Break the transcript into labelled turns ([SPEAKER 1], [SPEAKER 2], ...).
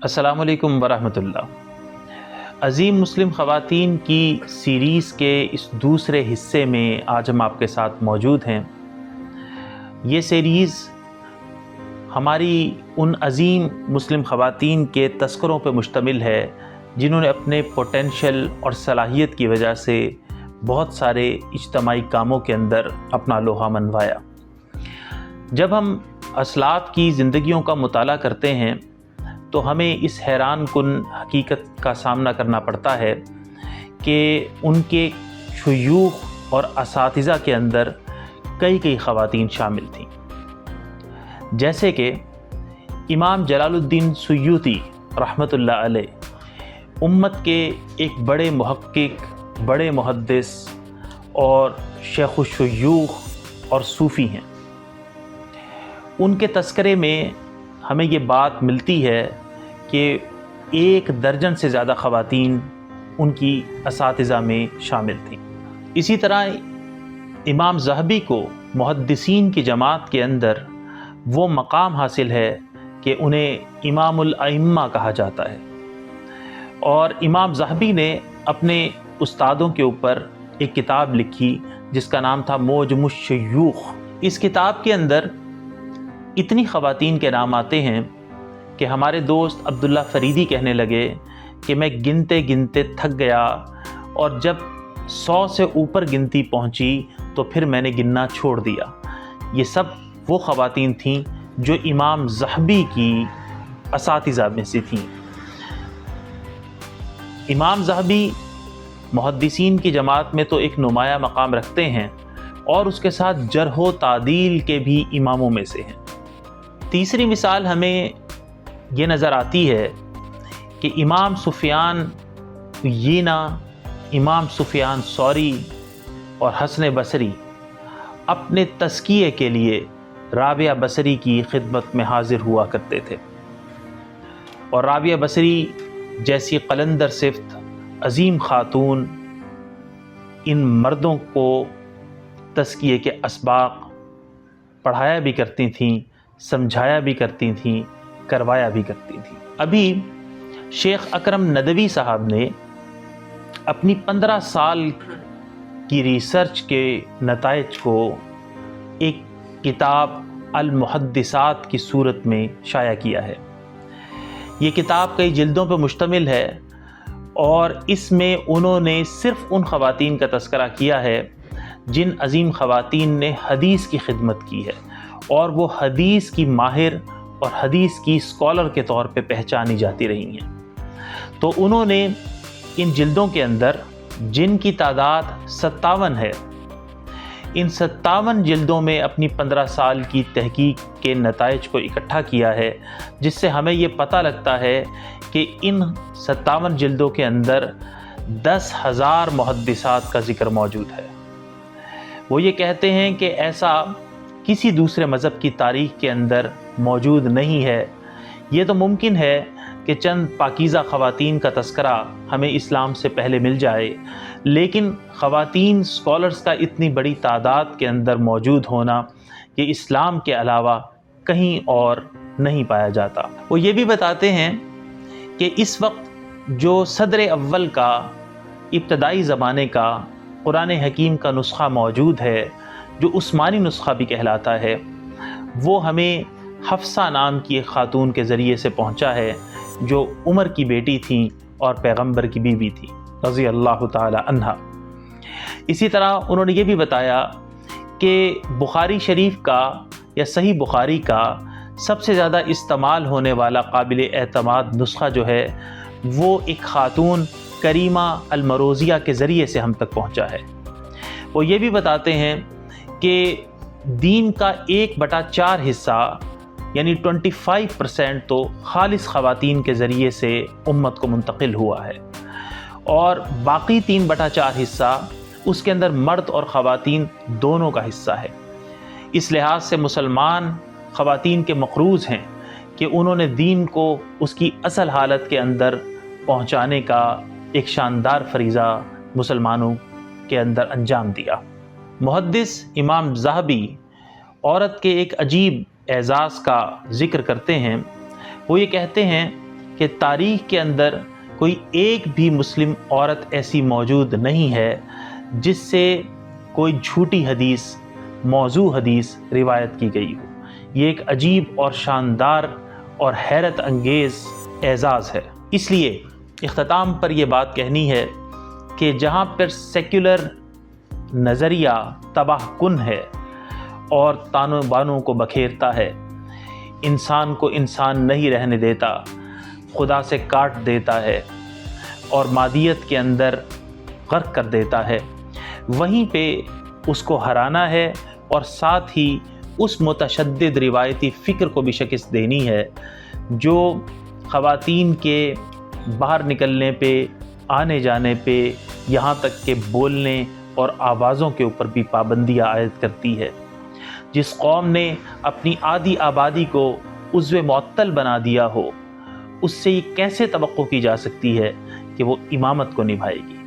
[SPEAKER 1] अस्सलाम वालेकुम वरहमतुल्लाह। अज़ीम मुस्लिम ख़वातीन की सीरीज़ के इस दूसरे हिस्से में आज हम आपके साथ मौजूद हैं। ये सीरीज़ हमारी उन अज़ीम मुस्लिम ख़वातीन के तस्करों पर मुश्तमिल है जिन्होंने अपने पोटेंशल और सलाहियत की वजह से बहुत सारे इज्तमाई कामों के अंदर अपना लोहा मनवाया। जब हम असलाफ़ की ज़िंदगियों का मुताला करते हैं तो हमें इस हैरान कुन हकीकत का सामना करना पड़ता है कि उनके शुयूख़ और असातिज़ा के अंदर कई ख़वातीन शामिल थीं। जैसे कि इमाम जलालुद्दीन सुयूती रहमतुल्लाह अलैह उम्मत के एक बड़े मुहक्किक, बड़े मुहद्दिस और शेख़ुश्शयूख़ और सूफ़ी हैं। उनके तस्करे में हमें ये बात मिलती है कि 1 दर्जन से ज़्यादा ख़वातीन उनकी असातिज़ा में शामिल थीं। इसी तरह इमाम ज़हबी को मुहद्दिसीन की जमात के अंदर वो मकाम हासिल है कि उन्हें इमामुल अइम्मा कहा जाता है। और इमाम ज़हबी ने अपने उस्तादों के ऊपर एक किताब लिखी जिसका नाम था मोजमुश शयूख़। इस किताब के अंदर इतनी ख़वातीन के नाम आते हैं कि हमारे दोस्त अब्दुल्ला फ़रीदी कहने लगे कि मैं गिनते गिनते थक गया और जब 100 से ऊपर गिनती पहुंची तो फिर मैंने गिनना छोड़ दिया। ये सब वो ख़वातीन थीं जो इमाम ज़हबी की असातिज़ा में से थीं। इमाम ज़हबी मुहद्दिसीन की जमात में तो एक नुमाया मकाम रखते हैं और उसके साथ जरह व तादील के भी इमामों में से हैं। तीसरी मिसाल हमें ये नज़र आती है कि इमाम सुफियान यीना, इमाम सुफियान सौरी और हसन बसरी अपने तज़किये के लिए राबिया बसरी की खिदमत में हाज़िर हुआ करते थे। और राबिया बसरी जैसी कलंदर सिफ्त अज़ीम ख़ातून इन मर्दों को तज़किये के असबाक़ पढ़ाया भी करती थीं, समझाया भी करती थीं, करवाया भी करती थीं। अभी शेख अकरम नदवी साहब ने अपनी 15 साल की रिसर्च के नताइज को एक किताब अल मुहद्दिसात की सूरत में शाया किया है। ये किताब कई जिल्दों पर मुश्तमिल है और इसमें उन्होंने सिर्फ़ उन ख़वातीन का तज़करा किया है जिन अज़ीम ख़वातीन ने हदीस की खिदमत की है और वो हदीस की माहिर और हदीस की स्कॉलर के तौर पे पहचानी जाती रही हैं। तो उन्होंने इन जिल्दों के अंदर, जिनकी तादाद 57 है, इन 57 जिल्दों में अपनी 15 साल की तहकीक के नताइज को इकट्ठा किया है, जिससे हमें ये पता लगता है कि इन 57 जिल्दों के अंदर 10,000 मुहद्दिसात का ज़िक्र मौजूद है। वो ये कहते हैं कि ऐसा किसी दूसरे मज़हब की तारीख़ के अंदर मौजूद नहीं है। ये तो मुमकिन है कि चंद पाकीज़ा ख़वातीन का तज़करा हमें इस्लाम से पहले मिल जाए, लेकिन ख़वातीन स्कॉलर्स का इतनी बड़ी तादाद के अंदर मौजूद होना ये इस्लाम के अलावा कहीं और नहीं पाया जाता। वो ये भी बताते हैं कि इस वक्त जो सदर अव्वल का इब्तदाई ज़माने का कुरान हकीम का नुस्ख़ा मौजूद है, जो उस्मानी नुस्ख़ा भी कहलाता है, वो हमें हफ्सा नाम की एक ख़ातून के ज़रिए से पहुँचा है जो उमर की बेटी थी और पैगंबर की बीवी थी रज़ी अल्लाह ताला अन्हा। इसी तरह उन्होंने ये भी बताया कि बुखारी शरीफ का या सही बुखारी का सबसे ज़्यादा इस्तेमाल होने वाला काबिल एतमाद नुस्ख़ा जो है वो एक ख़ातून करीमा अल-मरोज़िया के ज़रिए से हम तक पहुँचा है। वो ये भी बताते हैं कि दीन का 1/4 हिस्सा यानी 25% तो खालिस ख़वातीन के ज़रिए से उम्मत को मुंतकिल हुआ है और बाकी 3/4 हिस्सा उसके अंदर मर्द और ख़वातीन दोनों का हिस्सा है। इस लिहाज से मुसलमान ख़वातीन के मक़रूज़ हैं कि उन्होंने दीन को उसकी असल हालत के अंदर पहुँचाने का एक शानदार फरीज़ा मुसलमानों के अंदर अंजाम दिया। मुहद्दिस इमाम ज़हबी औरत के एक अजीब एज़ाज़ का ज़िक्र करते हैं। वो ये कहते हैं کہ تاریخ کے اندر کوئی ایک بھی مسلم عورت ایسی موجود نہیں ہے جس سے کوئی جھوٹی حدیث، موضوع حدیث روایت کی گئی ہو۔ یہ ایک عجیب اور شاندار اور حیرت انگیز اعزاز ہے۔ اس لیے اختتام پر یہ بات کہنی ہے کہ جہاں پر سیکولر نظریہ تباہ کن ہے اور تانوں بانوں کو بکھیرتا ہے، انسان کو انسان نہیں رہنے دیتا، خدا سے کاٹ دیتا ہے اور مادیت کے اندر غرق کر دیتا ہے، وہیں پہ اس کو ہرانا ہے اور ساتھ ہی اس متشدد روایتی فکر کو بھی شکست دینی ہے جو خواتین کے باہر نکلنے پہ، آنے جانے پہ، یہاں تک کہ بولنے اور آوازوں کے اوپر بھی پابندیاں عائد کرتی ہے۔ جس قوم نے اپنی آدھی آبادی کو عضو معطل بنا دیا ہو، اس سے یہ کیسے توقع کی جا سکتی ہے کہ وہ امامت کو نبھائے گی؟